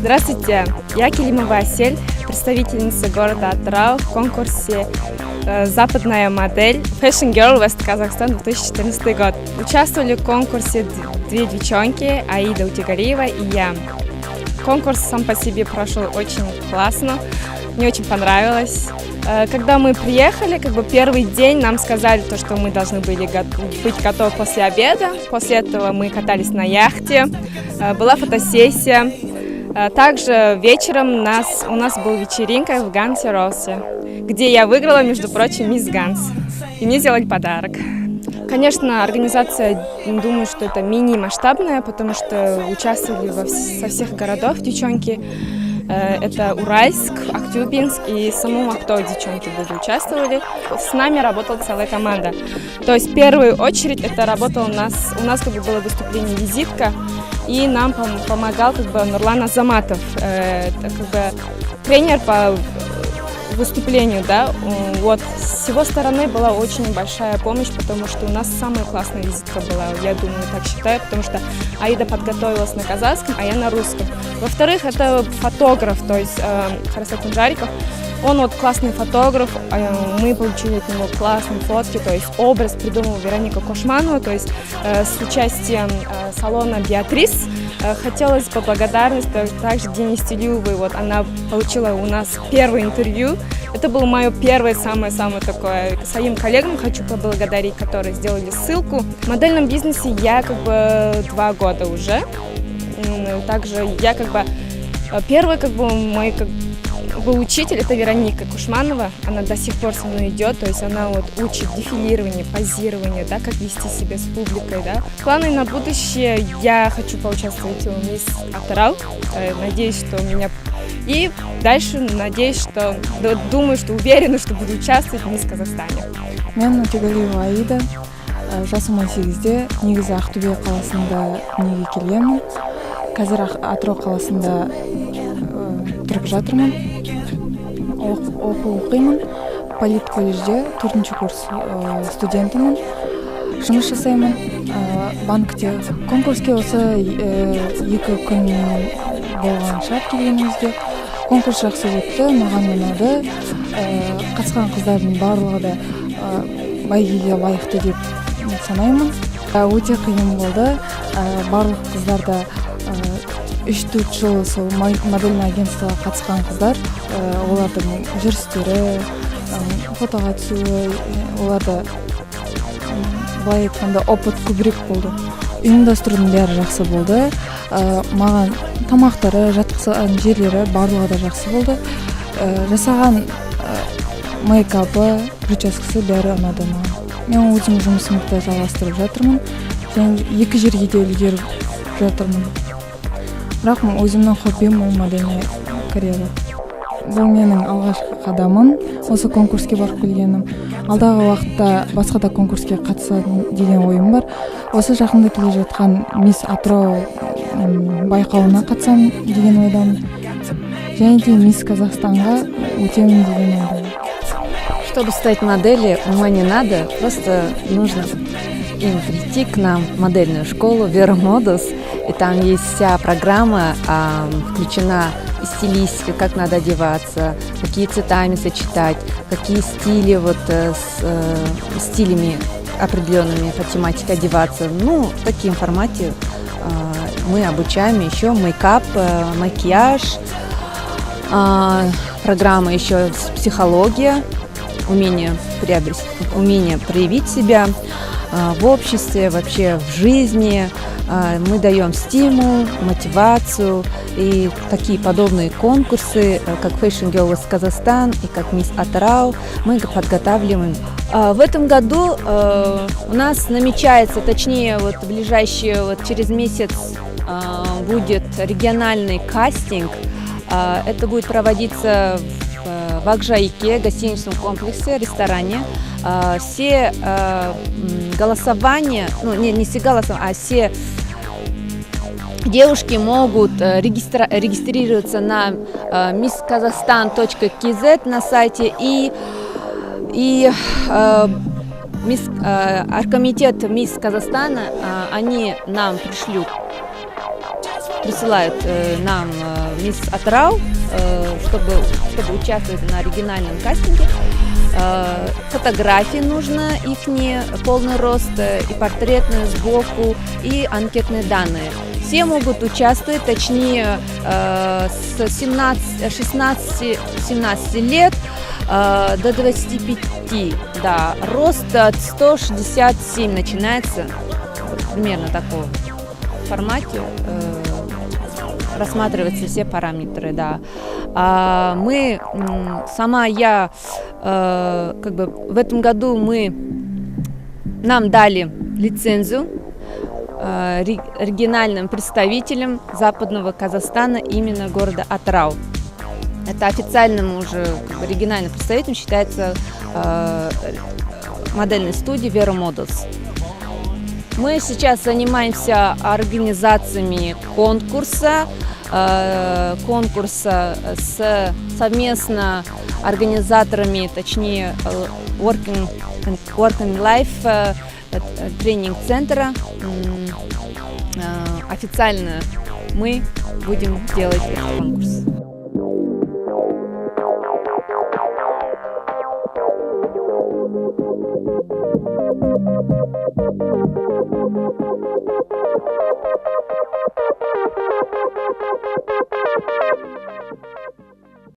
Здравствуйте, я Келимова Асель, представительница города Атырау в конкурсе «Западная модель Fashion Girl West Казахстан 2014 год». Участвовали в конкурсе две девчонки, Аида Утигариева и я. Конкурс сам по себе прошел очень классно, мне очень понравилось. Когда мы приехали, первый день нам сказали, что мы должны были быть готовы после обеда. После этого мы катались на яхте, была фотосессия. Также вечером у нас была вечеринка в Гансе Росе, где я выиграла, между прочим, мисс Ганс. И мне сделали подарок. Конечно, организация, думаю, что это мини-масштабная, потому что участвовали со всех городов девчонки. Это Уральск, Актюбинск и саму Актау девчонки участвовали. С нами работала целая команда. То есть в первую очередь это работало у нас было выступление «Визитка», и нам помогал Нурлан Азаматов, тренер по выступлению, да. Вот с его стороны была очень большая помощь, потому что у нас самая классная визитка была, я думаю, так считаю, потому что Аида подготовилась на казахском, а я на русском. Во-вторых, это фотограф, то есть Харасат Мунжариков. Он классный фотограф, мы получили от него классные фотки, то есть образ придумала Вероника Кошманова, то есть с участием салона «Беатрис». Хотелось поблагодарность также Дине Стилюевой, она получила у нас первое интервью. Это было мое первое, самое такое. Своим коллегам хочу поблагодарить, которые сделали ссылку. В модельном бизнесе я 2 года уже. Также я первый мой учитель, это Вероника Кушманова, она до сих пор со мной идет, то есть она учит дефилирование, позирование, да, как вести себя с публикой, да. Планы на будущее: я хочу поучаствовать в мисс Атырау, надеюсь, что у меня... И дальше надеюсь, думаю, что уверена, что буду участвовать в мисс Казахстане. Мен Утигариева Аида, жасым 18-де, негізі Ақтөбе қаласында дүниеге келгенмін. Қазір Атырау қаласында тұрып жатырмын. Оқимын. Полит колледжде 4-ші курс студентімін. Жұмыс жасаймын. Банкте конкурске осы 2 күн болған шығар келгенімізде. Конкурс жақсы өтті, маған ұнады. Қатысқан қыздардың барлығы да бәйгеге лайықты деп санаймын. Өте қиын болды. Барлық қыздар да 3-4 жыл сол модельный агентствоға қатысқан қыздар, олардың жүрістері, фотоға түсуі, оларда былай айтқанда опыт көбірек болды. Ұйымдастырудың бәрі жақсы болды. Маған тамақтары, жатқызған жерлері барлығы да жақсы болды. Жасаған мейкапы, прическасы бәрі ұнады маған. Мен өзім жұмысымды жалғастырып жатырмын және 2 жерге де үлгеріп жатырмын. Бірақ өзімнің хоббим ол модельный карьера. Бұл менің алғашқы қадамым, осы конкурске барып келгенім. Алдағы уақытта басқа да конкурске қатысатын деген ойым бар. Осы жақында келе жатқан мисс Атырау байқауына қатысам деген ойдамын. Және де мисс Казахстанға өтемін деген ойдамын. Чтобы стать моделью, ума не надо, просто нужно им прийти к нам в модельную школу Vera Modus, и там есть вся программа, включена стилистика, как надо одеваться, какие цветами сочетать, какие стили с стилями определенными по тематике одеваться. Ну, в таком формате мы обучаем еще мейкап, макияж, программа еще психология, умение проявить себя в обществе, вообще в жизни. Мы даем стимул, мотивацию и такие подобные конкурсы, как Fashion Girl из Казахстан и как Miss Атырау, мы подготавливаем. В этом году у нас намечается, точнее, вот через месяц будет региональный кастинг. Это будет проводиться в Акжайке, гостиничном комплексе, ресторане. Все голосования, ну не все голосования, а все девушки могут регистрироваться на misskazahstan.kz на сайте и оргкомитет Мисс Казахстана, они нам присылают нам Мисс Атырау, чтобы участвовать на региональном кастинге. Фотографии нужно, их полный рост, и портретную сбоку, и анкетные данные. Все могут участвовать, точнее, с 16-17 лет до 25. Да, рост от 167 начинается, примерно в таком формате. Рассматриваются все параметры, да. В этом году нам дали лицензию региональным представителям Западного Казахстана, именно города Атырау. Это официальным уже региональным представителем считается модельной студии Vera Models. Мы сейчас занимаемся организациями конкурса совместно организаторами, точнее Working Life тренинг-центра. Официально мы будем делать этот конкурс.